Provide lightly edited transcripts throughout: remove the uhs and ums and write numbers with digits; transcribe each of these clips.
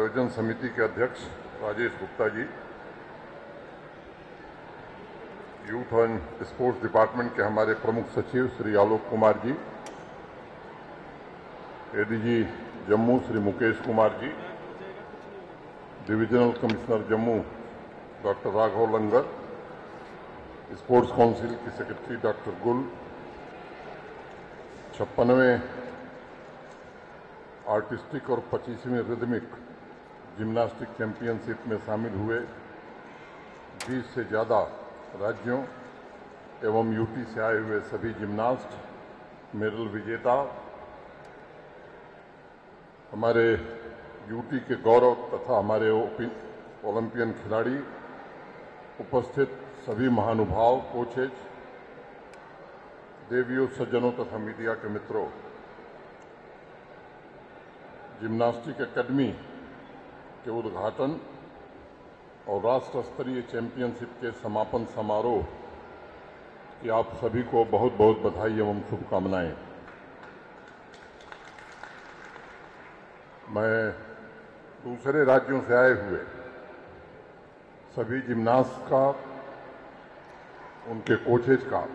आयोजन समिति के अध्यक्ष Rajesh Gupta ji, youth and sports department के हमारे प्रमुख सचिव Shri Alok Kumar ji, ADG Jammu Shri Mukesh Kumar ji, divisional commissioner Jammu doctor Raghav Langer, sports council की सेक्रेटरी डॉक्टर गुल, 56वें आर्टिस्टिक और 25वीं रिदमिक जिम्नास्टिक चैंपियनशिप में शामिल हुए 20 से ज़्यादा राज्यों एवं यूटी से आए हुए सभी जिम्नास्ट, मेडल विजेता, हमारे यूटी के गौरव तथा हमारे ओलंपियन खिलाड़ी, उपस्थित सभी महानुभाव, कोचेज, देवियों, सज्जनों तथा मीडिया के मित्रों, जिम्नास्टिक एकेडमी के उद्घाटन और राष्ट्र स्तरीय चैंपियनशिप के समापन समारोह की आप सभी को बहुत बहुत बधाई एवं शुभकामनाएं। मैं दूसरे राज्यों से आए हुए सभी जिम्नास्ट का, उनके कोचेज का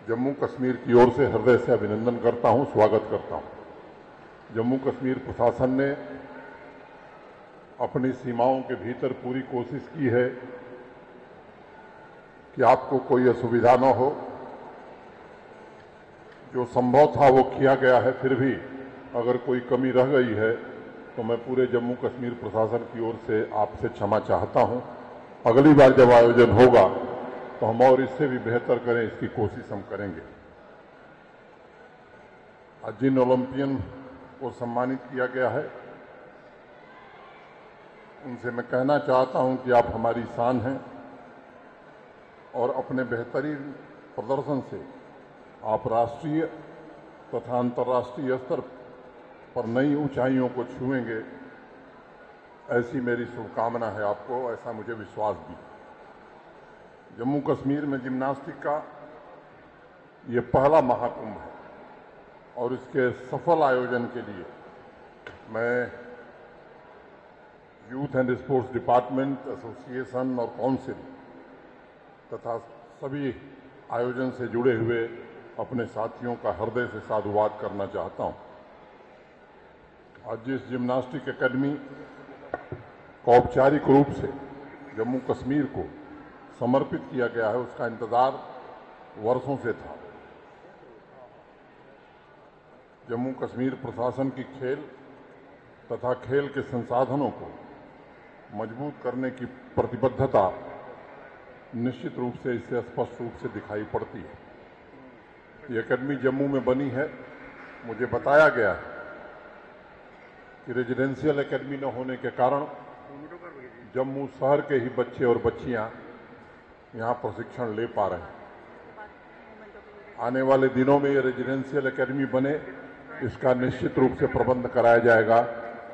जम्मू कश्मीर की ओर से हृदय से अभिनंदन करता हूं, स्वागत करता हूं। जम्मू कश्मीर प्रशासन ने अपनी सीमाओं के भीतर पूरी कोशिश की है कि आपको कोई असुविधा न हो। जो संभव था वो किया गया है, फिर भी अगर कोई कमी रह गई है तो मैं पूरे जम्मू कश्मीर प्रशासन की ओर से आपसे क्षमा चाहता हूं। अगली बार जब आयोजन होगा तो हम और इससे भी बेहतर करें, इसकी कोशिश हम करेंगे। आज जिन ओलंपियन को सम्मानित किया गया है उनसे मैं कहना चाहता हूं कि आप हमारी शान हैं और अपने बेहतरीन प्रदर्शन से आप राष्ट्रीय तथा अंतर्राष्ट्रीय स्तर पर नई ऊंचाइयों को छुएंगे, ऐसी मेरी शुभकामना है आपको, ऐसा मुझे विश्वास भी। जम्मू कश्मीर में जिम्नास्टिक का ये पहला महाकुंभ है और इसके सफल आयोजन के लिए मैं youth and sports department, association और काउंसिल तथा सभी आयोजन से जुड़े हुए अपने साथियों का हृदय से साधुवाद करना चाहता हूं। आज जिस जिम्नास्टिक एकेडमी को औपचारिक रूप से जम्मू कश्मीर को समर्पित किया गया है, उसका इंतजार वर्षों से था। जम्मू कश्मीर प्रशासन की खेल तथा खेल के संसाधनों को मजबूत करने की प्रतिबद्धता निश्चित रूप से इससे स्पष्ट रूप से दिखाई पड़ती है। ये एकेडमी जम्मू में बनी है। मुझे बताया गया है कि रेजिडेंशियल एकेडमी न होने के कारण जम्मू शहर के ही बच्चे और बच्चियां यहां प्रशिक्षण ले पा रहे हैं। आने वाले दिनों में ये रेजिडेंशियल एकेडमी बने, इसका निश्चित रूप से प्रबंध कराया जाएगा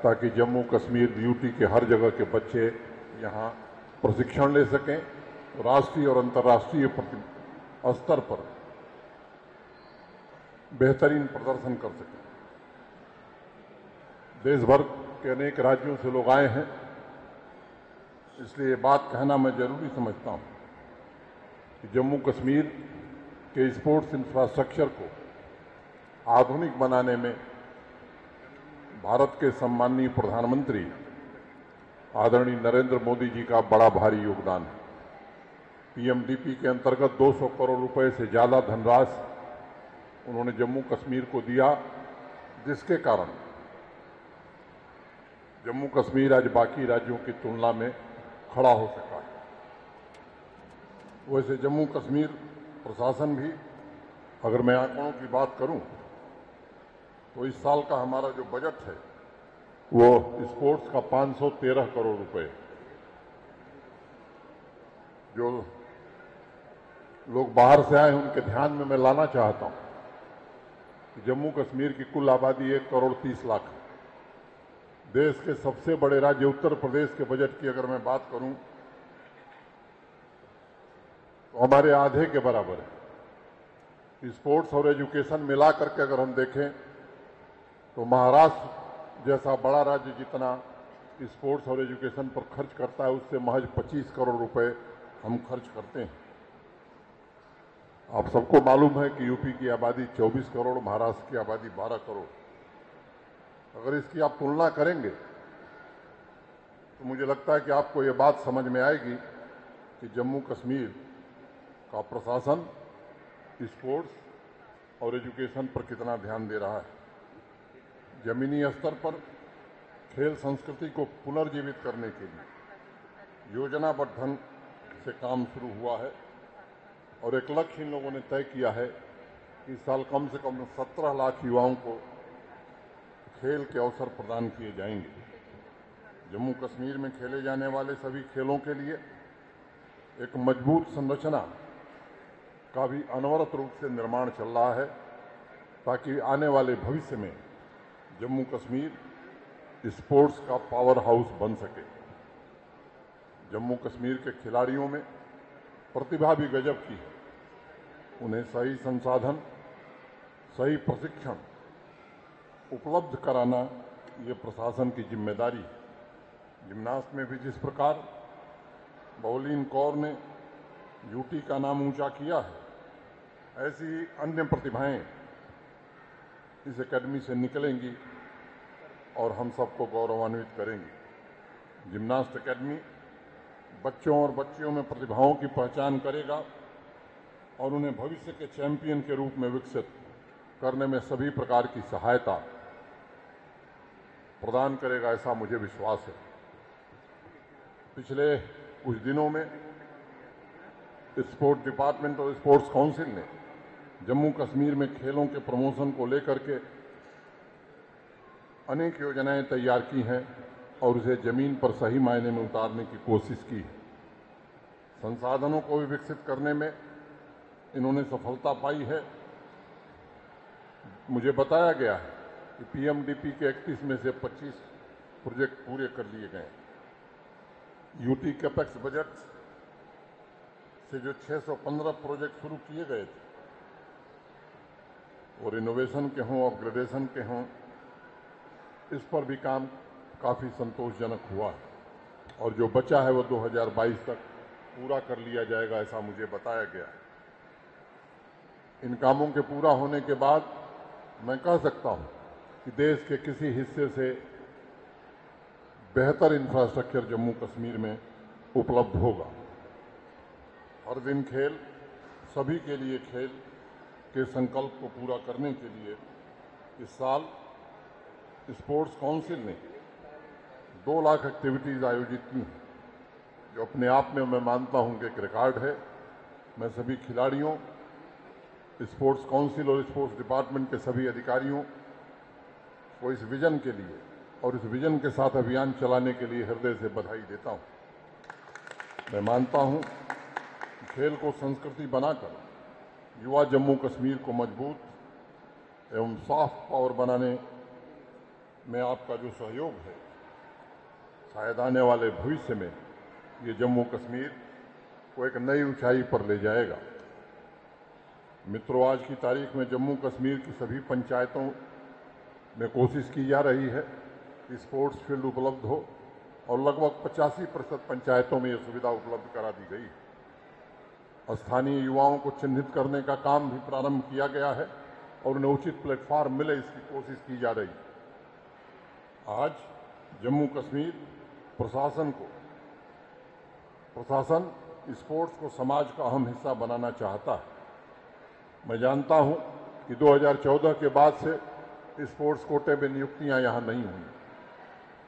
ताकि जम्मू कश्मीर यूटी के हर जगह के बच्चे यहाँ प्रशिक्षण ले सकें, राष्ट्रीय और अंतर्राष्ट्रीय स्तर पर बेहतरीन प्रदर्शन कर सकें। देश भर के अनेक राज्यों से लोग आए हैं, इसलिए ये बात कहना मैं जरूरी समझता हूं कि जम्मू कश्मीर के स्पोर्ट्स इंफ्रास्ट्रक्चर को आधुनिक बनाने में भारत के सम्माननीय प्रधानमंत्री आदरणीय नरेंद्र मोदी जी का बड़ा भारी योगदान है। पीएमडीपी के अंतर्गत 200 करोड़ रुपए से ज्यादा धनराशि उन्होंने जम्मू कश्मीर को दिया, जिसके कारण जम्मू कश्मीर आज बाकी राज्यों की तुलना में खड़ा हो सका है। वैसे जम्मू कश्मीर प्रशासन भी, अगर मैं आंकड़ों की बात करूं तो इस साल का हमारा जो बजट है वो स्पोर्ट्स का 513 करोड़ रुपए। जो लोग बाहर से आए उनके ध्यान में मैं लाना चाहता हूं कि जम्मू कश्मीर की कुल आबादी 1 करोड़ 30 लाख है। देश के सबसे बड़े राज्य उत्तर प्रदेश के बजट की अगर मैं बात करूं तो हमारे आधे के बराबर है। स्पोर्ट्स और एजुकेशन मिला करके अगर हम देखें तो महाराष्ट्र जैसा बड़ा राज्य जितना स्पोर्ट्स और एजुकेशन पर खर्च करता है उससे महज 25 करोड़ रुपए हम खर्च करते हैं। आप सबको मालूम है कि यूपी की आबादी 24 करोड़, महाराष्ट्र की आबादी 12 करोड़। अगर इसकी आप तुलना करेंगे तो मुझे लगता है कि आपको ये बात समझ में आएगी कि जम्मू कश्मीर का प्रशासन स्पोर्ट्स और एजुकेशन पर कितना ध्यान दे रहा है। जमीनी स्तर पर खेल संस्कृति को पुनर्जीवित करने के लिए योजनाबद्ध ढंग से काम शुरू हुआ है और एक लक्ष्य इन लोगों ने तय किया है कि इस साल कम से कम 17 लाख युवाओं को खेल के अवसर प्रदान किए जाएंगे। जम्मू कश्मीर में खेले जाने वाले सभी खेलों के लिए एक मजबूत संरचना का भी अनवरत रूप से निर्माण चल रहा है ताकि आने वाले भविष्य में जम्मू कश्मीर स्पोर्ट्स का पावर हाउस बन सके। जम्मू कश्मीर के खिलाड़ियों में प्रतिभा भी गजब की है। उन्हें सही संसाधन, सही प्रशिक्षण उपलब्ध कराना ये प्रशासन की जिम्मेदारी है। जिम्नास्ट में भी जिस प्रकार बौलीन कौर ने यूटी का नाम ऊंचा किया है, ऐसी ही अन्य प्रतिभाएं इस एकेडमी से निकलेंगी और हम सबको गौरवान्वित करेंगी। जिम्नास्ट एकेडमी बच्चों और बच्चियों में प्रतिभाओं की पहचान करेगा और उन्हें भविष्य के चैंपियन के रूप में विकसित करने में सभी प्रकार की सहायता प्रदान करेगा, ऐसा मुझे विश्वास है। पिछले कुछ दिनों में स्पोर्ट्स डिपार्टमेंट और स्पोर्ट्स काउंसिल ने जम्मू कश्मीर में खेलों के प्रमोशन को लेकर के अनेक योजनाएं तैयार की हैं और उसे जमीन पर सही मायने में उतारने की कोशिश की है। संसाधनों को भी विकसित करने में इन्होंने सफलता पाई है। मुझे बताया गया है कि पीएमडीपी के 31 में से 25 प्रोजेक्ट पूरे कर लिए गए। यूटी कैपेक्स बजट से जो 615 प्रोजेक्ट शुरू किए गए थे और इनोवेशन के हों, अपग्रेडेशन के हों, इस पर भी काम काफ़ी संतोषजनक हुआ है और जो बचा है वो 2022 तक पूरा कर लिया जाएगा, ऐसा मुझे बताया गया है। इन कामों के पूरा होने के बाद मैं कह सकता हूं कि देश के किसी हिस्से से बेहतर इंफ्रास्ट्रक्चर जम्मू कश्मीर में उपलब्ध होगा। हर दिन खेल, सभी के लिए खेल के संकल्प को पूरा करने के लिए इस साल स्पोर्ट्स काउंसिल ने 2 लाख एक्टिविटीज़ आयोजित की हैं, जो अपने आप में मैं मानता हूं कि एक रिकॉर्ड है। मैं सभी खिलाड़ियों, स्पोर्ट्स काउंसिल और स्पोर्ट्स डिपार्टमेंट के सभी अधिकारियों को इस विजन के लिए और इस विजन के साथ अभियान चलाने के लिए हृदय से बधाई देता हूं। मैं मानता हूं कि खेल को संस्कृति बनाकर युवा जम्मू कश्मीर को मजबूत एवं सॉफ्ट पावर बनाने में आपका जो सहयोग है, शायद आने वाले भविष्य में ये जम्मू कश्मीर को एक नई ऊंचाई पर ले जाएगा। मित्रों, आज की तारीख में जम्मू कश्मीर की सभी पंचायतों में कोशिश की जा रही है कि स्पोर्ट्स फील्ड उपलब्ध हो और लगभग 85% पंचायतों में यह सुविधा उपलब्ध करा दी गई है। स्थानीय युवाओं को चिन्हित करने का काम भी प्रारंभ किया गया है और उन्हें उचित प्लेटफॉर्म मिले, इसकी कोशिश की जा रही है। आज जम्मू कश्मीर प्रशासन स्पोर्ट्स को समाज का अहम हिस्सा बनाना चाहता है। मैं जानता हूं कि 2014 के बाद से स्पोर्ट्स कोटे में नियुक्तियां यहां नहीं हुई।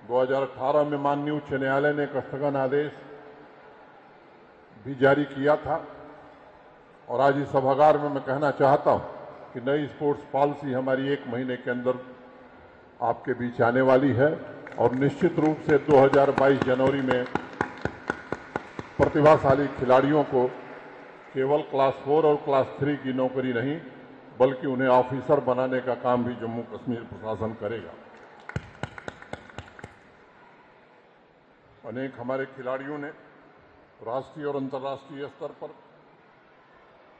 2018 में माननीय उच्च न्यायालय ने एक स्थगन आदेश भी जारी किया था और आज इस सभागार में मैं कहना चाहता हूं कि नई स्पोर्ट्स पॉलिसी हमारी 1 महीने के अंदर आपके बीच आने वाली है और निश्चित रूप से 2022 जनवरी में प्रतिभाशाली खिलाड़ियों को केवल क्लास 4 और क्लास 3 की नौकरी नहीं, बल्कि उन्हें ऑफिसर बनाने का काम भी जम्मू कश्मीर प्रशासन करेगा। अनेक हमारे खिलाड़ियों ने राष्ट्रीय और अंतर्राष्ट्रीय स्तर पर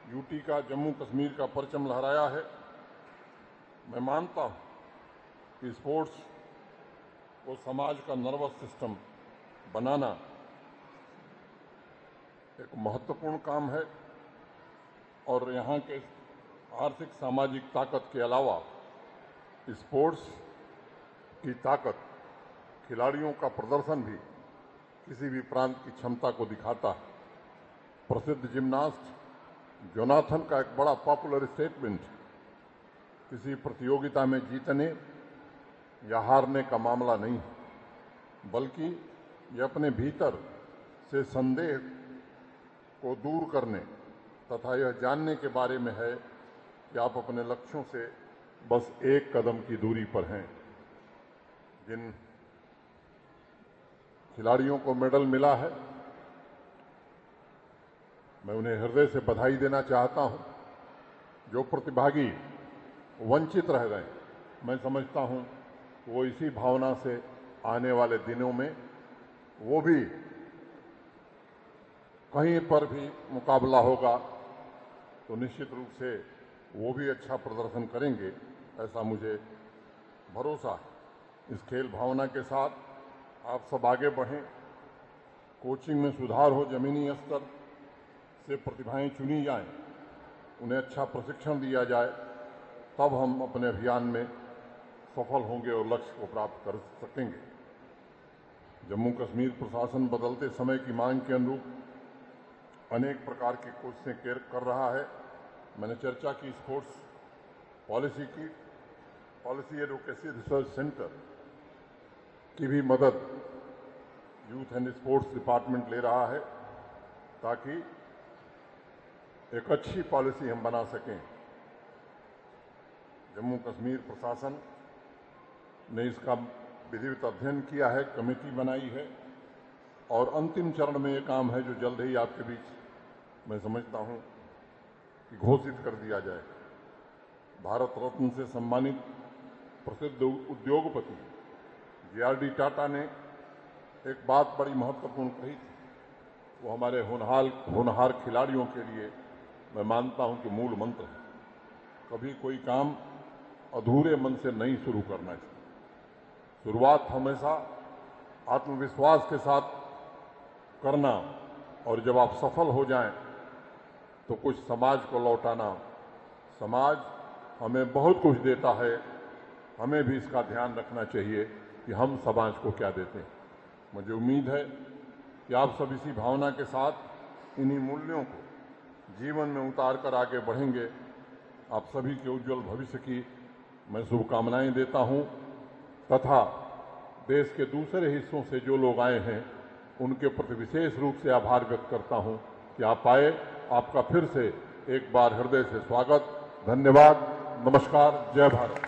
यूटी का, जम्मू कश्मीर का परचम लहराया है। मैं मानता हूं कि स्पोर्ट्स को समाज का नर्वस सिस्टम बनाना एक महत्वपूर्ण काम है और यहाँ के आर्थिक सामाजिक ताकत के अलावा स्पोर्ट्स की ताकत, खिलाड़ियों का प्रदर्शन भी किसी भी प्रांत की क्षमता को दिखाता है। प्रसिद्ध जिम्नास्ट जोनाथन का एक बड़ा पॉपुलर स्टेटमेंट, किसी प्रतियोगिता में जीतने या हारने का मामला नहीं है, बल्कि ये अपने भीतर से संदेह को दूर करने तथा यह जानने के बारे में है कि आप अपने लक्ष्यों से बस एक कदम की दूरी पर हैं। जिन खिलाड़ियों को मेडल मिला है, मैं उन्हें हृदय से बधाई देना चाहता हूं। जो प्रतिभागी वंचित रह गए, मैं समझता हूं वो इसी भावना से आने वाले दिनों में वो भी कहीं पर भी मुकाबला होगा तो निश्चित रूप से वो भी अच्छा प्रदर्शन करेंगे, ऐसा मुझे भरोसा है। इस खेल भावना के साथ आप सब आगे बढ़ें, कोचिंग में सुधार हो, जमीनी स्तर से प्रतिभाएं चुनी जाएं, उन्हें अच्छा प्रशिक्षण दिया जाए, तब हम अपने अभियान में सफल होंगे और लक्ष्य को प्राप्त कर सकेंगे। जम्मू कश्मीर प्रशासन बदलते समय की मांग के अनुरूप अनेक प्रकार की कोशिशें कर रहा है। मैंने चर्चा की स्पोर्ट्स पॉलिसी की, पॉलिसी एडवोकेसी रिसर्च सेंटर की भी मदद यूथ एंड स्पोर्ट्स डिपार्टमेंट ले रहा है ताकि एक अच्छी पॉलिसी हम बना सकें। जम्मू कश्मीर प्रशासन ने इसका विधिवत अध्ययन किया है, कमेटी बनाई है और अंतिम चरण में ये काम है जो जल्द ही आपके बीच मैं समझता हूं कि घोषित कर दिया जाए। भारत रत्न से सम्मानित प्रसिद्ध उद्योगपति जे.आर.डी. टाटा ने एक बात बड़ी महत्वपूर्ण कही थी, वो हमारे होनहार खिलाड़ियों के लिए मैं मानता हूं कि मूल मंत्र है। कभी कोई काम अधूरे मन से नहीं शुरू करना चाहिए। शुरुआत हमेशा आत्मविश्वास के साथ करना और जब आप सफल हो जाएं तो कुछ समाज को लौटाना। समाज हमें बहुत कुछ देता है, हमें भी इसका ध्यान रखना चाहिए कि हम समाज को क्या देते हैं। मुझे उम्मीद है कि आप सब इसी भावना के साथ इन्हीं मूल्यों को जीवन में उतार कर आगे बढ़ेंगे। आप सभी के उज्जवल भविष्य की मैं शुभकामनाएं देता हूं तथा देश के दूसरे हिस्सों से जो लोग आए हैं उनके प्रति विशेष रूप से आभार व्यक्त करता हूं कि आप आए। आपका फिर से एक बार हृदय से स्वागत, धन्यवाद, नमस्कार, जय भारत।